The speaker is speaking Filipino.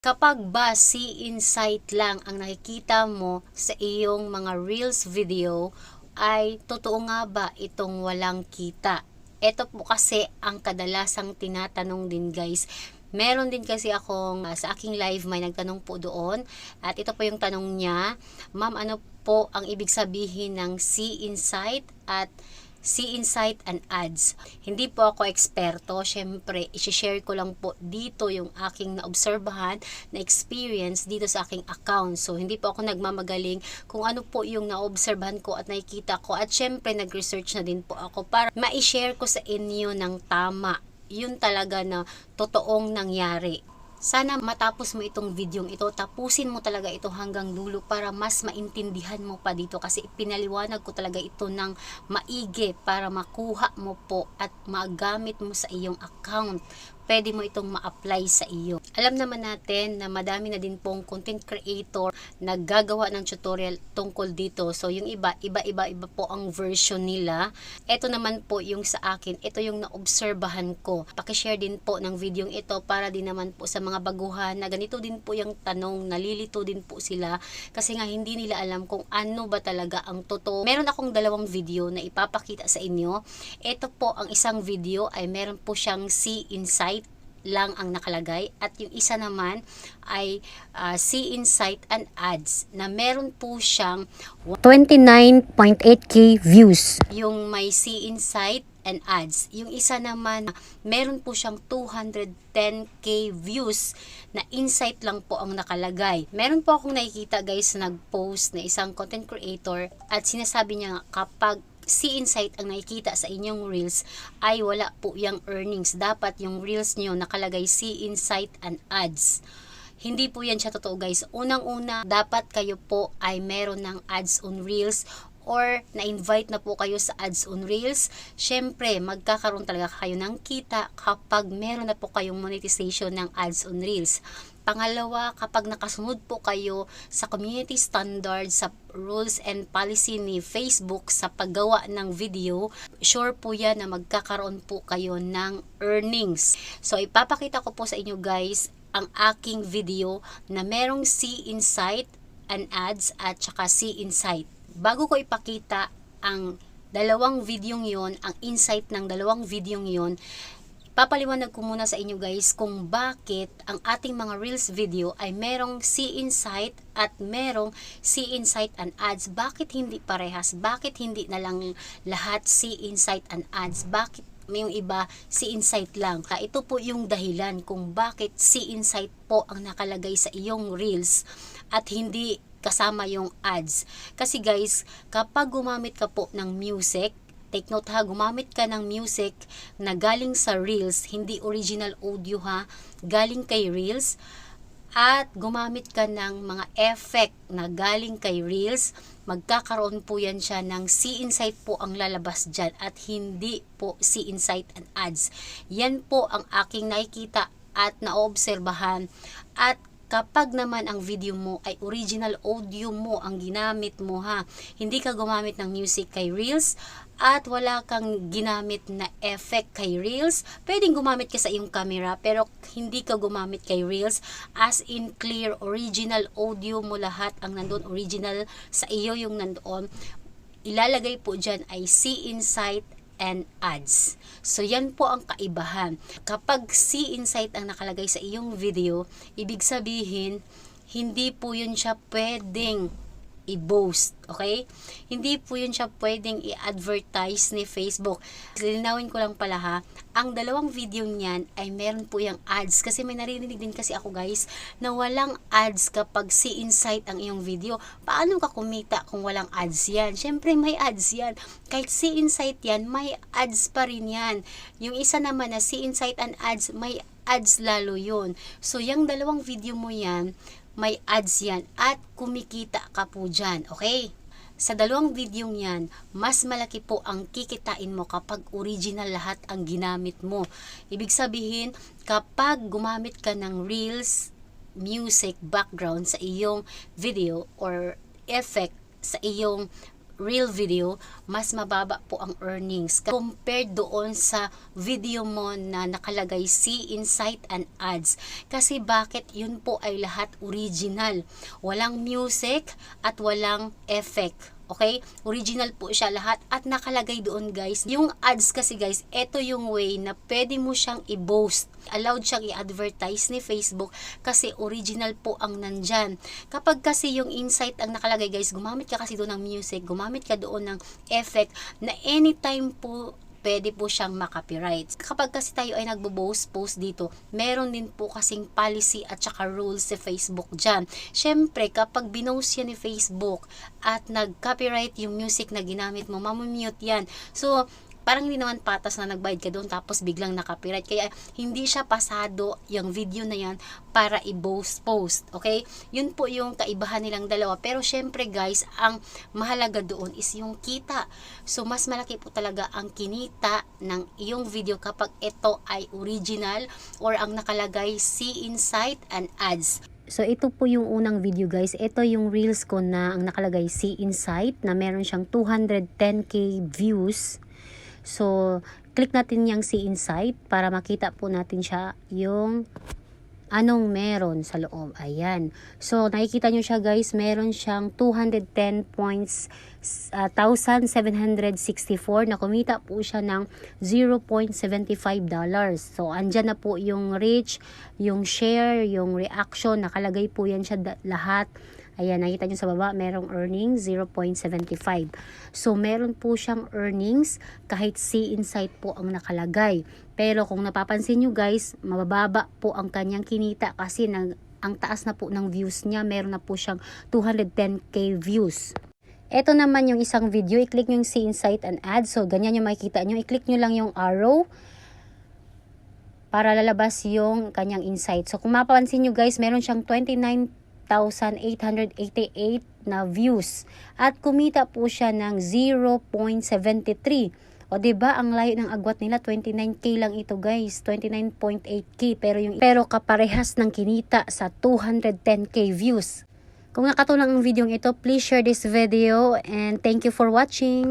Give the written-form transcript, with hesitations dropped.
Kapag ba see insight lang ang nakikita mo sa iyong mga reels video, ay totoo nga ba itong walang kita? Ito po kasi ang kadalasang tinatanong din guys. Meron din kasi akong sa aking live may nagtanong po doon at ito po yung tanong niya, Ma'am, ano po ang ibig sabihin ng see insight at see insight and ads? Hindi po ako eksperto, syempre i-share ko lang po dito yung aking naobserbahan na experience dito sa aking account. So hindi po ako nagmamagaling kung ano po yung naobserbahan ko at nakikita ko, at syempre nag-research na din po ako para ma-share ko sa inyo ng tama yun talaga na totoong nangyari. Sana matapos mo itong video ito, tapusin mo talaga ito hanggang dulo para mas maintindihan mo pa dito, kasi pinaliwanag ko talaga ito ng maigi para makuha mo po at magamit mo sa iyong account. Pwede mo itong ma-apply sa iyo. Alam naman natin na madami na din pong content creator na gagawa ng tutorial tungkol dito. So yung iba po ang version nila. Ito naman po yung sa akin, ito yung naobserbahan ko. Paki-share din po ng video ito para din naman po sa mga baguhan na ganito din po yung tanong, nalilito din po sila kasi nga hindi nila alam kung ano ba talaga ang totoo. Meron akong dalawang video na ipapakita sa inyo. Ito po ang isang video ay meron po siyang see insight lang ang nakalagay, at yung isa naman ay see insight and ads na meron po siyang 29.8k views. Yung may see insight and ads. Yung isa naman meron po siyang 210k views na insight lang po ang nakalagay. Meron po akong nakikita guys na nag-post na isang content creator at sinasabi niya kapag see insight ang nakikita sa inyong reels ay wala po yung earnings. Dapat yung reels nyo nakalagay see insight and ads. Hindi po yan siya totoo guys. Unang-una, dapat kayo po ay meron ng ads on reels or na-invite na po kayo sa ads on reels. Syempre, magkakaroon talaga kayo ng kita kapag meron na po kayong monetization ng ads on reels. Pangalawa, kapag nakasunod po kayo sa community standard, sa rules and policy ni Facebook sa paggawa ng video, sure po yan na magkakaroon po kayo ng earnings. So, ipapakita ko po sa inyo guys ang aking video na merong see insight and ads at saka see insight. Bago ko ipakita ang dalawang video yon, ang insight ng dalawang video yon, papaliwanag ko muna sa inyo guys kung bakit ang ating mga reels video ay merong see insight at merong see insight and ads. Bakit hindi parehas? Bakit hindi na lang lahat see insight and ads? Bakit may yung iba see insight lang? Ito po yung dahilan kung bakit see insight po ang nakalagay sa iyong reels at hindi kasama yung ads. Kasi guys, kapag gumamit ka po ng music, take note ha, gumamit ka ng music na galing sa reels, hindi original audio ha, galing kay reels, at gumamit ka ng mga effect na galing kay reels, magkakaroon po yan siya ng see insight po ang lalabas dyan at hindi po see insight and ads. Yan po ang aking nakikita at naobserbahan. At kapag naman ang video mo ay original audio mo ang ginamit mo ha, hindi ka gumamit ng music kay reels at wala kang ginamit na effect kay reels, pwedeng gumamit ka sa iyong camera pero hindi ka gumamit kay reels, as in clear original audio mo lahat ang nandoon, original sa iyo yung nandoon, ilalagay po dyan ay see insight and ads. So yan po ang kaibahan. Kapag see insight ang nakalagay sa iyong video, ibig sabihin hindi po yun siya pwedeng i-boast, okay? Hindi po yun siya pwedeng i-advertise ni Facebook. Linawin ko lang pala ha, ang dalawang video niyan ay meron po yung ads, kasi may narinig din kasi ako guys na walang ads kapag see insight ang iyong video. Paano ka kumita kung walang ads yan? Syempre may ads yan. Kahit see insight yan, may ads pa rin yan. Yung isa naman na see insight and ads, may ads lalo yun. So yung dalawang video mo yan, may ads yan at kumikita ka po dyan, okay? Sa dalawang video yan, mas malaki po ang kikitain mo kapag original lahat ang ginamit mo. Ibig sabihin, kapag gumamit ka ng reels, music, background sa iyong video or effect sa iyong real video, mas mababa po ang earnings compared doon sa video mo na nakalagay see insight and ads. Kasi bakit? Yun po ay lahat original. Walang music at walang effect. Okay? Original po siya lahat at nakalagay doon guys. Yung ads kasi guys, ito yung way na pwede mo siyang i-boast. Allowed siyang i-advertise ni Facebook kasi original po ang nandyan. Kapag kasi yung insight ang nakalagay guys, gumamit ka kasi doon ng music, gumamit ka doon ng effect na anytime po pwede po siyang makopyright. Kapag kasi tayo ay nagbo-post dito, meron din po kasing policy at saka rules sa Facebook dyan. Syempre, kapag binost yan ni Facebook at nag-copyright yung music na ginamit mo, mamumute yan. So, parang hindi naman patas na nagbayad ka doon tapos biglang na-copyright. Kaya hindi siya pasado yung video na yan para i-post. Okay? Yun po yung kaibahan nilang dalawa. Pero syempre guys, ang mahalaga doon is yung kita. So mas malaki po talaga ang kinita ng iyong video kapag ito ay original or ang nakalagay see insight and ads. So, ito po yung unang video guys. Ito yung reels ko na ang nakalagay see insight na meron siyang 210k views. So, click natin yung see insight para makita po natin siya yung anong meron sa loob. Ayan. So, nakikita nyo siya guys, meron siyang 210 points, 1,764 na kumita po siya ng $0.75. So, andyan na po yung reach, yung share, yung reaction, nakalagay po yan siya lahat. Ayan, nakita nyo sa baba, merong earnings, 0.75. So, meron po siyang earnings kahit see insight po ang nakalagay. Pero kung napapansin nyo guys, mabababa po ang kanyang kinita kasi ang taas na po ng views niya. Meron na po siyang 210k views. Ito naman yung isang video, i-click nyo yung see insight and ads. So, ganyan yung makikita nyo. I-click nyo lang yung arrow para lalabas yung kanyang insight. So, kung mapapansin nyo guys, meron siyang 29,888 na views at kumita po siya ng 0.73. O diba ang layo ng agwat nila, 29k lang ito guys, 29.8k pero kaparehas ng kinita sa 210k views. Kung nakatulong ang video ito, please share this video and thank you for watching.